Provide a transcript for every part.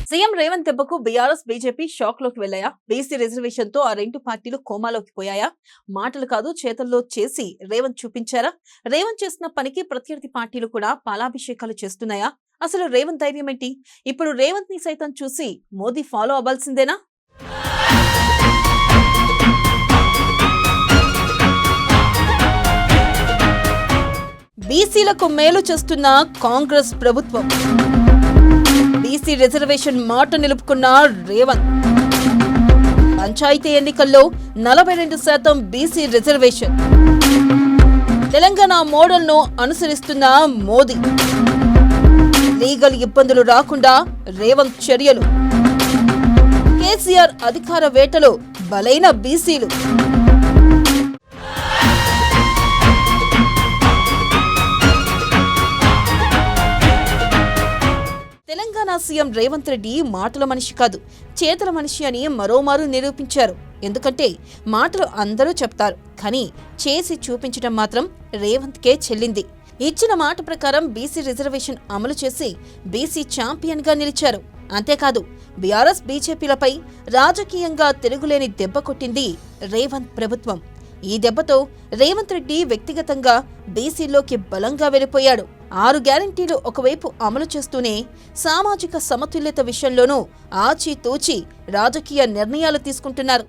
CM Revanth దెబ్బకు BRS BJP shock లోకి వెళ్లాయా? BC reservation తో ఆ రెండు పార్టీలు కోమాలోకి పోయాయా? మాటలు కాదు చేతల్లో చేసి రేవంత్ చూపించారా? రేవంత్ చేసిన పనికి ప్రత్యర్థి పార్టీలు కూడా పాలాభిషేకాలు చేస్తున్నాయా? అసలు రేవంత్ ధైర్యం ఏంటి? ఇప్పుడు రేవంత్ ని సైతం చూసి మోదీ ఫాలో అవ్వాల్సిందేనా? బీసీలకు మేలు చేస్తున్న కాంగ్రెస్ ప్రభుత్వం, బీసీ రిజర్వేషన్ మాట నిలుపుకున్న రేవంత్, పంచాయతీ ఎన్నికల్లో 42% బీసీ రిజర్వేషన్, తెలంగాణ మోడల్ను అనుసరిస్తున్న మోదీ, లీగల్ ఇబ్బందులు రాకుండా రేవంత్ చర్యలు, కేసీఆర్ అధికార వేటలో బలైన బీసీలు. తెలంగాణ సీఎం రేవంత్ రెడ్డి మాటల మనిషి కాదు, చేతల మనిషి అని మరోమారు నిరూపించారు. ఎందుకంటే మాటలు అందరూ చెప్తారు, కానీ చేసి చూపించడం మాత్రం రేవంత్కే చెల్లింది. ఇచ్చిన మాట ప్రకారం బీసీ రిజర్వేషన్ అమలు చేసి బీసీ ఛాంపియన్ గా నిలిచారు. అంతేకాదు, బీఆర్ఎస్ బీజేపీలపై రాజకీయంగా తిరుగులేని దెబ్బ కొట్టింది రేవంత్ ప్రభుత్వం. ఈ దెబ్బతో రేవంత్ రెడ్డి వ్యక్తిగతంగా బీసీలోకి బలంగా వెళ్ళిపోయాడు. 6 గ్యారంటీలు ఒకవైపు అమలు చేస్తూనే సామాజిక సమతుల్యత విషయంలోనూ ఆచితూచి రాజకీయ నిర్ణయాలు తీసుకుంటున్నారు.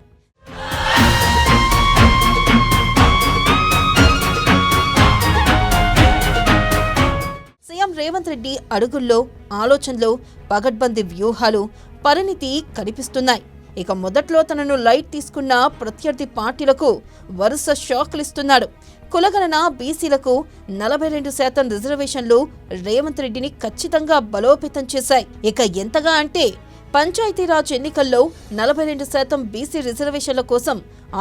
సీఎం రేవంత్ రెడ్డి అడుగుల్లో, ఆలోచనలో పగడ్బందీ వ్యూహాలు, పరిణితి కనిపిస్తున్నాయి. ఇక మొదట్లో తనను లైట్ తీసుకున్న ప్రత్యర్థి పార్టీలకు వరుస షాకులిస్తున్నాడు. కులగణన, బీసీలకు 42% రిజర్వేషన్లు రేవంత్ రెడ్డిని ఖచ్చితంగా బలోపేతం చేశాయి. ఇక ఎంతగా అంటే పంచాయతీరాజ్ ఎన్నికల్లో 42% బీసీ రిజర్వేషన్ల కోసం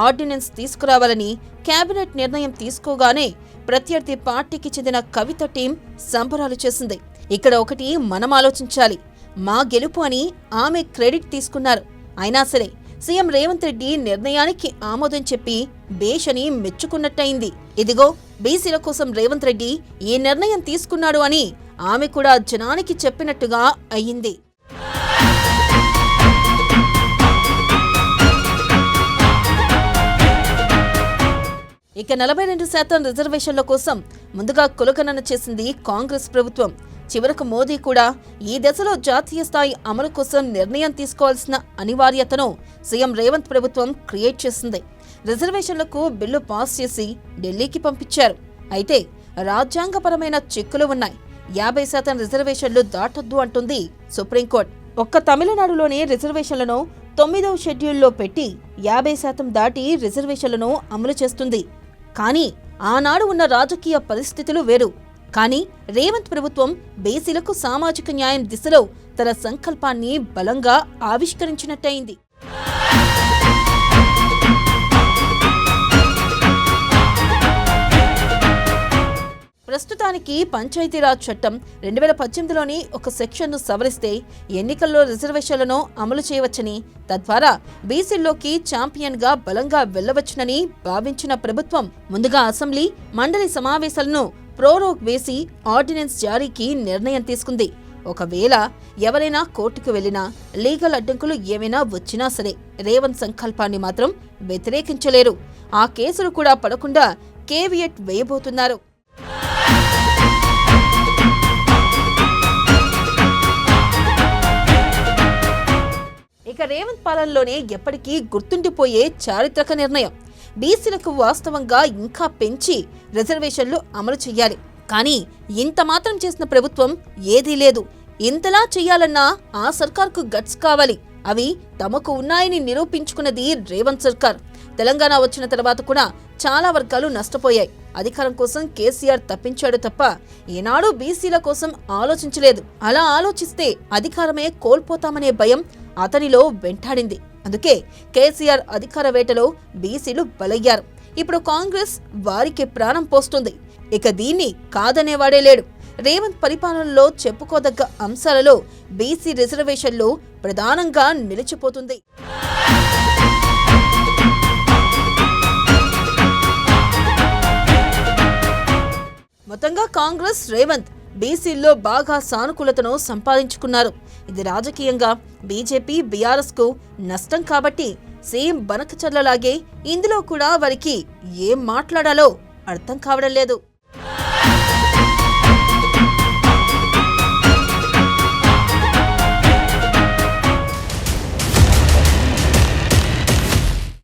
ఆర్డినెన్స్ తీసుకురావాలని కేబినెట్ నిర్ణయం తీసుకోగానే ప్రత్యర్థి పార్టీకి చెందిన కవిత టీం సంబరాలు చేసింది. ఇక్కడ ఒకటి మనం ఆలోచించాలి. మా గెలుపు అని ఆమె క్రెడిట్ తీసుకున్నారు. అయినా సరే సీఎం రేవంత్ రెడ్డి నిర్ణయానికి ఆమోదం చెప్పి బేష్ అని మెచ్చుకున్నట్టయింది. ఇదిగో బీసీల కోసం రేవంత్ రెడ్డి ఈ నిర్ణయం తీసుకున్నాడు అని ఆమె కూడా జనానికి చెప్పినట్టుగా అయ్యింది. ఇక 42% రిజర్వేషన్ల కోసం ముందుగా కులగణన చేసింది కాంగ్రెస్ ప్రభుత్వం. చివరకు మోదీ కూడా ఈ దశలో జాతీయ స్థాయి అమలు కోసం నిర్ణయం తీసుకోవాల్సిన అనివార్యతను సీఎం రేవంత్ ప్రభుత్వం క్రియేట్ చేసింది. రిజర్వేషన్లకు బిల్లు పాస్ చేసి ఢిల్లీకి పంపించారు. అయితే రాజ్యాంగపరమైన చిక్కులు ఉన్నాయి. 50% రిజర్వేషన్లు దాటొద్దు అంటుంది సుప్రీంకోర్టు. ఒక్క తమిళనాడులోనే రిజర్వేషన్లను 9వ షెడ్యూల్లో పెట్టి 50% దాటి రిజర్వేషన్లను అమలు చేస్తుంది. కానీ ఆనాడు ఉన్న రాజకీయ పరిస్థితులు వేరు. కానీ రేవంత్ ప్రభుత్వం బీసీలకు సామాజిక న్యాయం దిశలో తన సంకల్పాన్ని బలంగా ఆవిష్కరించినట్టయింది. ప్రస్తుతానికి పంచాయతీరాజ్ చట్టం 2018లోని ఒక సెక్షన్ను సవరిస్తే ఎన్నికల్లో రిజర్వేషన్లను అమలు చేయవచ్చని, తద్వారా బీసీల్లోకి ఛాంపియన్గా బలంగా వెళ్లవచ్చునని భావించిన ప్రభుత్వం ముందుగా అసెంబ్లీ, మండలి సమావేశాలను ప్రోరోగ్ వేసి ఆర్డినెన్స్ జారీకి నిర్ణయం తీసుకుంది. ఒకవేళ ఎవరైనా కోర్టుకు వెళ్లినా, లీగల్ అడ్డంకులు ఏమైనా వచ్చినా సరే రేవంత్ సంకల్పాన్ని మాత్రం వ్యతిరేకించలేరు. ఆ కేసులు కూడా పడకుండా కేవియట్ వేయబోతున్నారు. ఇక రేవంత్ పాలనలోనే ఎప్పటికీ గుర్తుండిపోయే చారిత్రక నిర్ణయం. బీసీలకు వాస్తవంగా ఇంకా పెంచి రిజర్వేషన్లు అమలు చెయ్యాలి. కానీ ఇంత మాత్రం చేసిన ప్రభుత్వం ఏదీ లేదు. ఇంతలా చెయ్యాలన్నా ఆ సర్కార్కు గట్స్ కావాలి. అవి తమకు ఉన్నాయని నిరూపించుకున్నది రేవంత్ సర్కార్. తెలంగాణ వచ్చిన తర్వాత కూడా చాలా వర్గాలు నష్టపోయాయి. అధికారం కోసం కేసీఆర్ తప్పించాడు తప్ప ఏనాడు బీసీల కోసం ఆలోచించలేదు. అలా ఆలోచిస్తే అధికారమే కోల్పోతామనే భయం అతనిలో వెంటాడింది. అందుకే కేసీఆర్ అధికార వేటలో బీసీలు బలయ్యారు. ఇప్పుడు కాంగ్రెస్ వారికి ప్రాణం పోస్తుంది. ఇక దీన్ని కాదనేవాడే లేడు. రేవంత్ పరిపాలనలో చెప్పుకోదగ్గ అంశాలలో బీసీ రిజర్వేషన్లు ప్రధానంగా నిలిచిపోతుంది. మొత్తంగా కాంగ్రెస్, రేవంత్ బీసీల్లో బాగా సానుకూలతను సంపాదించుకున్నారు. ఇది రాజకీయంగా బీజేపీ బీఆర్ఎస్కు నష్టం కాబట్టి సేమ్ బనకచర్లలాగే ఇందులో కూడా వారికి ఏం మాట్లాడాలో అర్థం కావడం లేదు.